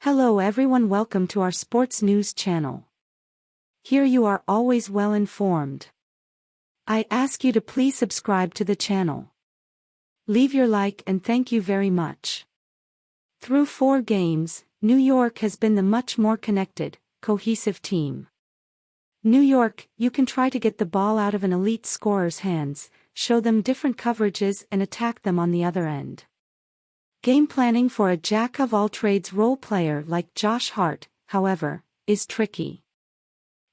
Hello everyone, welcome to our sports news channel. Here you are always well informed. I ask you to please subscribe to the channel. Leave your like and thank you very much. Through 4 games, New York has been the much more connected, cohesive team. New York, you can try to get the ball out of an elite scorer's hands, show them different coverages and attack them on the other end. Game planning for a jack-of-all-trades role player like Josh Hart, however, is tricky.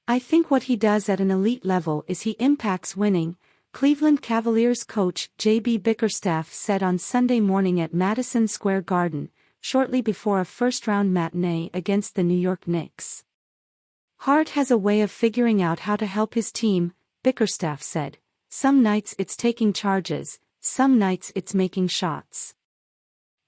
I think what he does at an elite level is he impacts winning, Cleveland Cavaliers coach J.B. Bickerstaff said on Sunday morning at Madison Square Garden, shortly before a first-round matinee against the New York Knicks. Hart has a way of figuring out how to help his team, Bickerstaff said. Some nights it's taking charges, some nights it's making shots.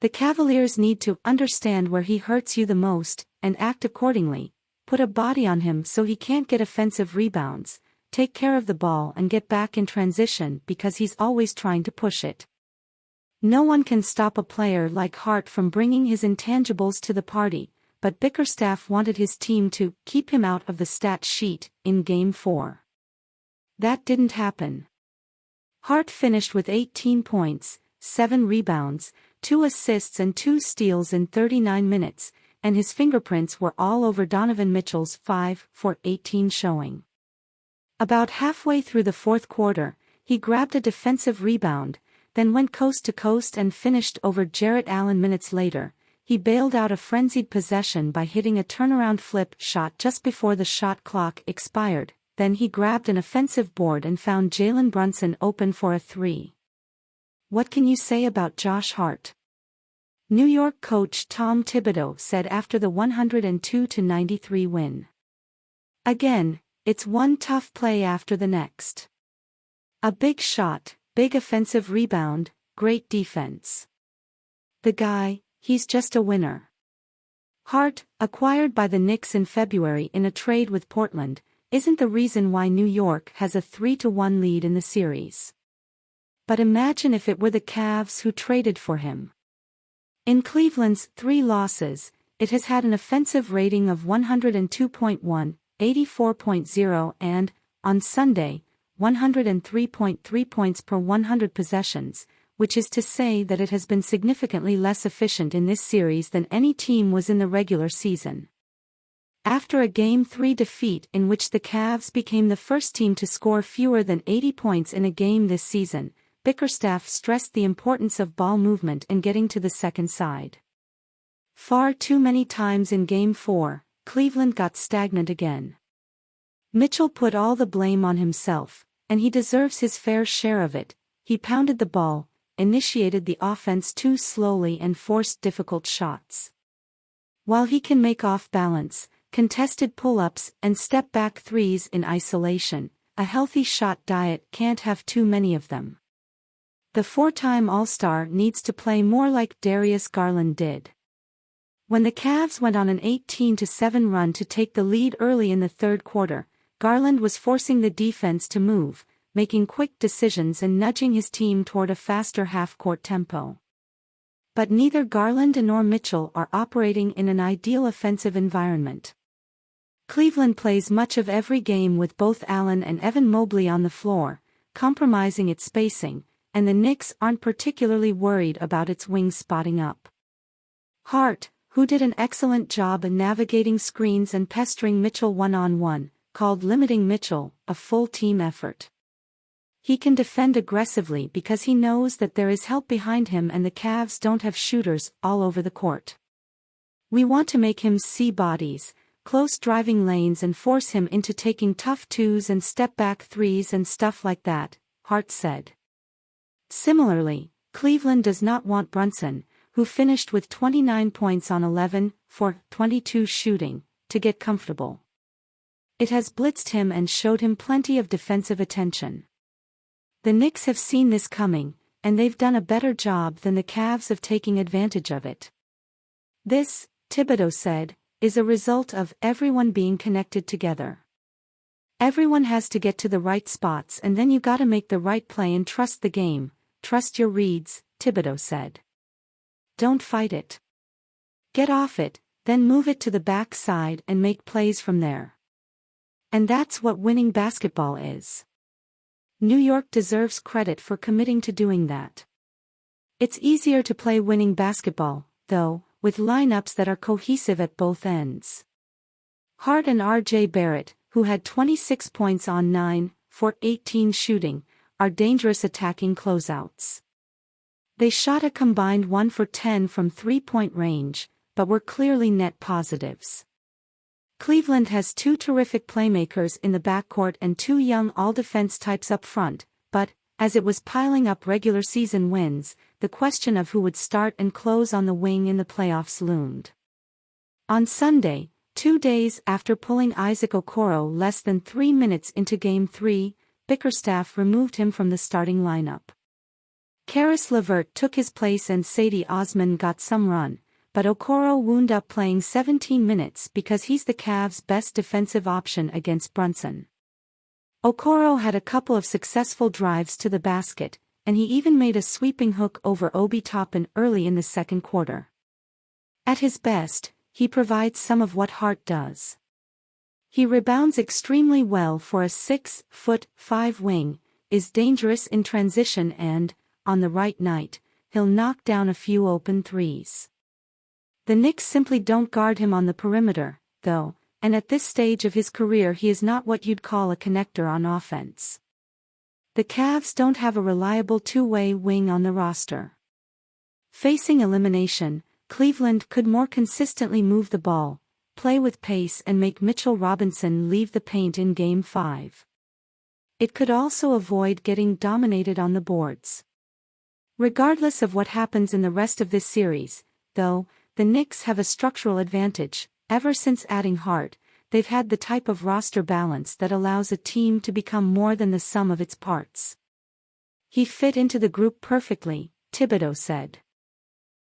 The Cavaliers need to understand where he hurts you the most, and act accordingly, put a body on him so he can't get offensive rebounds, take care of the ball and get back in transition because he's always trying to push it. No one can stop a player like Hart from bringing his intangibles to the party, but Bickerstaff wanted his team to keep him out of the stat sheet in Game 4. That didn't happen. Hart finished with 18 points, 7 rebounds, 2 assists and 2 steals in 39 minutes, and his fingerprints were all over Donovan Mitchell's 5 for 18 showing. About halfway through the fourth quarter, he grabbed a defensive rebound, then went coast to coast and finished over Jarrett Allen. Minutes later, he bailed out a frenzied possession by hitting a turnaround flip shot just before the shot clock expired, then he grabbed an offensive board and found Jalen Brunson open for a 3. What can you say about Josh Hart? New York coach Tom Thibodeau said after the 102-93 win. Again, it's one tough play after the next. A big shot, big offensive rebound, great defense. The guy, he's just a winner. Hart, acquired by the Knicks in February in a trade with Portland, isn't the reason why New York has a 3-1 lead in the series. But imagine if it were the Cavs who traded for him. In Cleveland's 3 losses, it has had an offensive rating of 102.1, 84.0 and, on Sunday, 103.3 points per 100 possessions, which is to say that it has been significantly less efficient in this series than any team was in the regular season. After a Game 3 defeat in which the Cavs became the first team to score fewer than 80 points in a game this season, Bickerstaff stressed the importance of ball movement and getting to the second side. Far too many times in Game 4, Cleveland got stagnant again. Mitchell put all the blame on himself, and he deserves his fair share of it. He pounded the ball, initiated the offense too slowly and forced difficult shots. While he can make off-balance, contested pull-ups and step-back threes in isolation, a healthy shot diet can't have too many of them. The 4-time All-Star needs to play more like Darius Garland did. When the Cavs went on an 18-7 run to take the lead early in the third quarter, Garland was forcing the defense to move, making quick decisions and nudging his team toward a faster half-court tempo. But neither Garland nor Mitchell are operating in an ideal offensive environment. Cleveland plays much of every game with both Allen and Evan Mobley on the floor, compromising its spacing, and the Knicks aren't particularly worried about its wings spotting up. Hart, who did an excellent job in navigating screens and pestering Mitchell one-on-one, called limiting Mitchell a full team effort. He can defend aggressively because he knows that there is help behind him and the Cavs don't have shooters all over the court. We want to make him see bodies, close driving lanes and force him into taking tough 2s and step-back 3s and stuff like that, Hart said. Similarly, Cleveland does not want Brunson, who finished with 29 points on 11 for 22 shooting, to get comfortable. It has blitzed him and showed him plenty of defensive attention. The Knicks have seen this coming, and they've done a better job than the Cavs of taking advantage of it. This, Thibodeau said, is a result of everyone being connected together. Everyone has to get to the right spots and then you gotta make the right play and trust the game, trust your reads, Thibodeau said. Don't fight it. Get off it, then move it to the back side and make plays from there. And that's what winning basketball is. New York deserves credit for committing to doing that. It's easier to play winning basketball, though, with lineups that are cohesive at both ends. Hart and R.J. Barrett, who had 26 points on 9 for 18 shooting, are dangerous attacking closeouts. They shot a combined 1 for 10 from three-point range, but were clearly net positives. Cleveland has two terrific playmakers in the backcourt and two young all-defense types up front, but, as it was piling up regular season wins, the question of who would start and close on the wing in the playoffs loomed. On Sunday, 2 days after pulling Isaac Okoro less than 3 minutes into Game 3, Bickerstaff removed him from the starting lineup. Karis LeVert took his place and Sadie Osman got some run, but Okoro wound up playing 17 minutes because he's the Cavs' best defensive option against Brunson. Okoro had a couple of successful drives to the basket, and he even made a sweeping hook over Obi Toppin early in the second quarter. At his best, he provides some of what Hart does. He rebounds extremely well for a 6'5" wing, is dangerous in transition and, on the right night, he'll knock down a few open threes. The Knicks simply don't guard him on the perimeter, though, and at this stage of his career he is not what you'd call a connector on offense. The Cavs don't have a reliable two-way wing on the roster. Facing elimination, Cleveland could more consistently move the ball, play with pace and make Mitchell Robinson leave the paint in Game 5. It could also avoid getting dominated on the boards. Regardless of what happens in the rest of this series, though, the Knicks have a structural advantage. Ever since adding Hart, they've had the type of roster balance that allows a team to become more than the sum of its parts. He fit into the group perfectly, Thibodeau said.